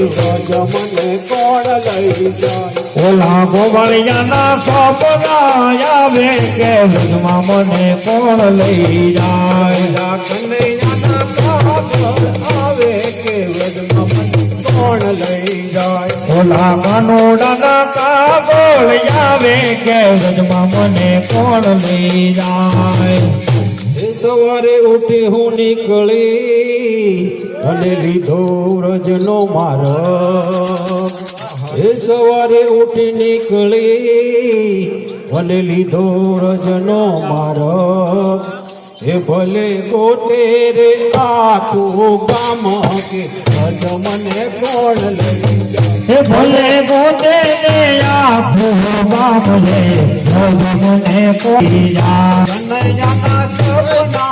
વ્રજ મને કોણ લઈ જાય ઓલા ગોવાળિયાના સપના આવે કે વ્રજમાં મને કોણ લઈ જાય કનૈયાના સપના આવે કે વ્રજમાં મને કોણ લઈ જાય ઓલા કાનોડાના કાગોળ આવે કે વ્રજમાં મને કોણ લઈ જાય સવારે ઉઠી હું નીકળી અને લીધો વ્રજનો માર્ગ સવારે ઉઠી નીકળી અને લીધો વ્રજનો માર્ગ ભલે ગોતે રે આખું ગામ કે વ્રજ મને કોણ લઈ જાય ભલે ગોતે રે આખું ગામ લે વ્રજ મને કોણ લઈ જાય કનૈયાના સપના